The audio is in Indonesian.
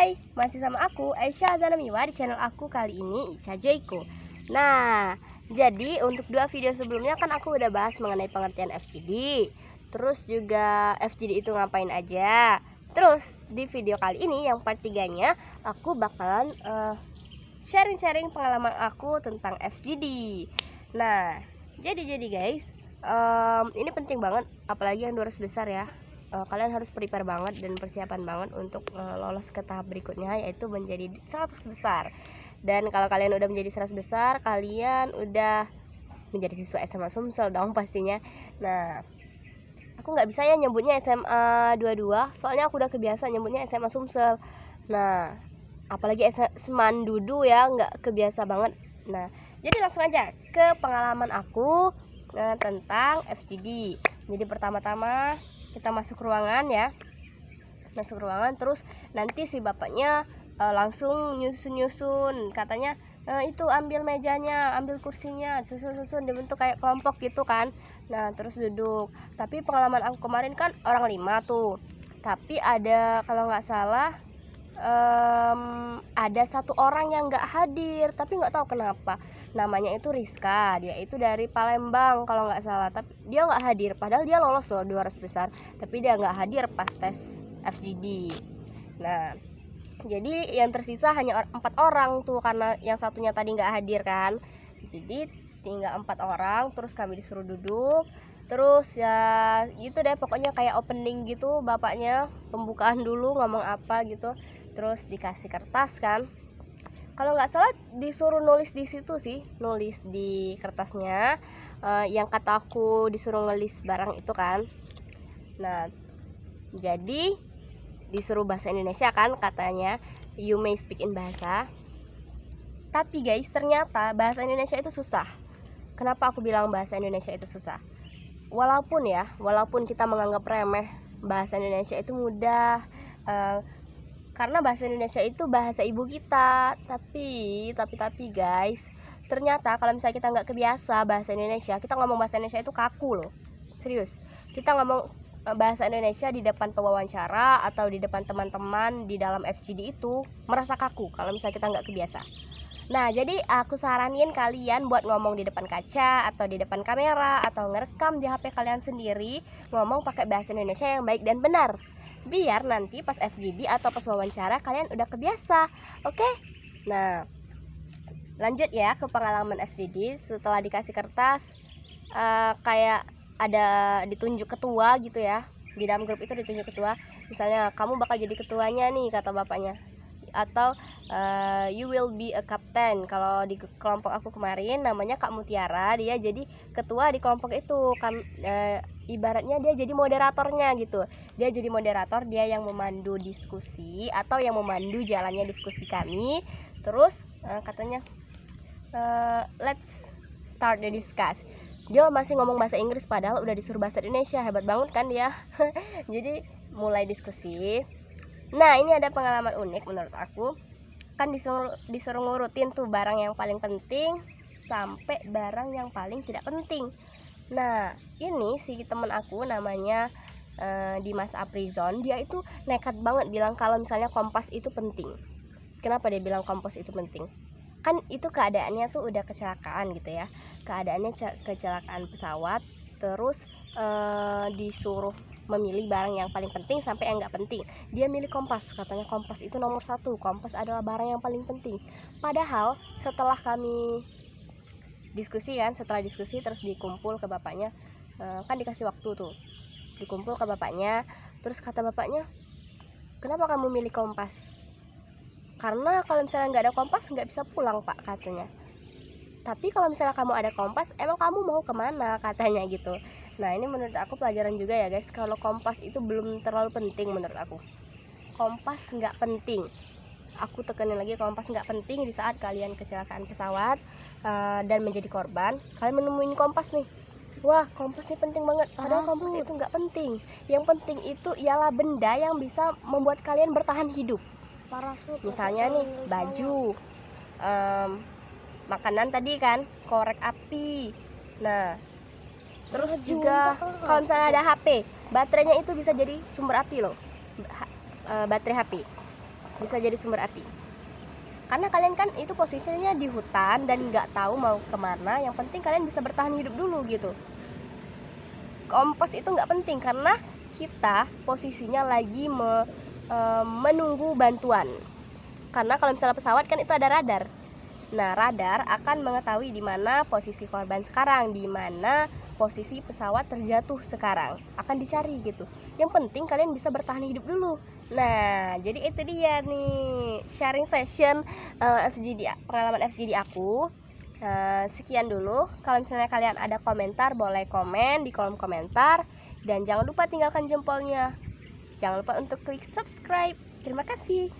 Hai, masih sama aku Aisyah Zanamiwa di channel aku kali ini Ica Joyko. Nah, jadi untuk 2 video sebelumnya kan aku udah bahas mengenai pengertian FGD, terus juga FGD itu ngapain aja. Terus di video kali ini yang part 3-nya aku bakalan sharing-sharing pengalaman aku tentang FGD. Nah, jadi guys, ini penting banget, apalagi yang 200 besar ya. Kalian harus prepare banget dan persiapan banget untuk lolos ke tahap berikutnya, yaitu menjadi 100 besar. Dan kalau kalian udah menjadi 100 besar, kalian udah menjadi siswa SMA Sumsel dong pastinya. Nah, aku nggak bisa ya nyebutnya SMA 22, soalnya aku udah kebiasa nyebutnya SMA Sumsel. Nah, apalagi Semandudu ya, nggak kebiasa banget. Nah, jadi langsung aja ke pengalaman aku tentang FGD. Jadi pertama-tama kita masuk ruangan ya, terus nanti si bapaknya langsung nyusun katanya, itu ambil mejanya, ambil kursinya, susun dibentuk kayak kelompok gitu kan. Nah terus duduk. Tapi pengalaman aku kemarin kan orang 5 tuh, tapi ada kalau nggak salah ada 1 orang yang nggak hadir, tapi nggak tahu kenapa. Namanya itu Rizka, dia itu dari Palembang kalau nggak salah, tapi dia nggak hadir, padahal dia lolos loh 200 besar, tapi dia nggak hadir pas tes FGD. Nah, jadi yang tersisa hanya 4 orang tuh, karena yang satunya tadi nggak hadir kan. Jadi tinggal 4 orang, terus kami disuruh duduk. Terus ya gitu deh, pokoknya kayak opening gitu, bapaknya pembukaan dulu ngomong apa gitu. Terus dikasih kertas kan, kalau nggak salah disuruh nulis di situ sih, nulis di kertasnya. Yang kata aku disuruh ngelis barang itu kan. Nah jadi disuruh bahasa Indonesia kan katanya, you may speak in bahasa. Tapi guys, ternyata bahasa Indonesia itu susah. Kenapa aku bilang bahasa Indonesia itu susah? Walaupun kita menganggap remeh bahasa Indonesia itu mudah, karena bahasa Indonesia itu bahasa ibu kita. Tapi guys, ternyata kalau misalnya kita nggak kebiasa bahasa Indonesia, kita ngomong bahasa Indonesia itu kaku loh, serius. Kita ngomong bahasa Indonesia di depan pewawancara atau di depan teman-teman di dalam FGD itu merasa kaku kalau misalnya kita nggak kebiasa. Nah, jadi aku saranin kalian buat ngomong di depan kaca atau di depan kamera atau ngerekam di HP kalian sendiri, ngomong pakai bahasa Indonesia yang baik dan benar, biar nanti pas FGD atau pas wawancara kalian udah kebiasa. Oke? Nah, lanjut ya ke pengalaman FGD. Setelah dikasih kertas, kayak ada ditunjuk ketua gitu ya. Di dalam grup itu ditunjuk ketua. Misalnya kamu bakal jadi ketuanya nih, kata bapaknya. Atau you will be a captain. Kalau di kelompok aku kemarin namanya Kak Mutiara, dia jadi ketua di kelompok itu kan. Ibaratnya dia jadi moderatornya gitu. Dia jadi moderator, dia yang memandu diskusi atau yang memandu jalannya diskusi kami. Terus katanya, let's start the discuss. Dia masih ngomong bahasa Inggris padahal udah disuruh bahasa Indonesia. Hebat banget kan dia. Jadi mulai diskusi. Nah, ini ada pengalaman unik menurut aku. Kan disuruh ngurutin tuh barang yang paling penting sampai barang yang paling tidak penting. Nah, ini si temen aku namanya Dimas Aprizon. Dia itu nekat banget bilang kalau misalnya kompas itu penting. Kenapa dia bilang kompas itu penting? Kan itu keadaannya tuh udah kecelakaan gitu ya. Keadaannya kecelakaan pesawat. Terus disuruh memilih barang yang paling penting sampai yang nggak penting. Dia milih kompas, katanya kompas itu nomor 1, kompas adalah barang yang paling penting. Padahal setelah kami diskusi kan, setelah diskusi terus dikumpul ke bapaknya, kan dikasih waktu tuh, dikumpul ke bapaknya. Terus kata bapaknya, kenapa kamu milih kompas? Karena kalau misalnya nggak ada kompas nggak bisa pulang pak, katanya. Tapi kalau misalnya kamu ada kompas, emang kamu mau kemana, katanya gitu. Nah, ini menurut aku pelajaran juga ya guys, kalau kompas itu belum terlalu penting menurut aku. Kompas nggak penting. Aku tekenin lagi, kompas nggak penting di saat kalian kecelakaan pesawat dan menjadi korban. Kalian menemuin kompas nih, wah kompas nih penting banget, padahal kompas itu nggak penting. Yang penting itu ialah benda yang bisa membuat kalian bertahan hidup. Misalnya nih baju, makanan tadi kan, korek api. Nah, terus juga kalau misalnya ada HP, baterainya itu bisa jadi sumber api loh, baterai HP. bisa jadi sumber api. Karena kalian kan itu posisinya di hutan dan nggak tahu mau kemana. Yang penting kalian bisa bertahan hidup dulu gitu. Kompas itu nggak penting karena kita posisinya lagi menunggu bantuan. Karena kalau misalnya pesawat kan itu ada radar. Nah, radar akan mengetahui di mana posisi korban sekarang, di mana posisi pesawat terjatuh sekarang. Akan dicari gitu. Yang penting kalian bisa bertahan hidup dulu. Nah, jadi itu dia nih sharing session FGD, pengalaman FGD aku. Sekian dulu. Kalau misalnya kalian ada komentar, boleh komen di kolom komentar. Dan jangan lupa tinggalkan jempolnya. Jangan lupa untuk klik subscribe. Terima kasih.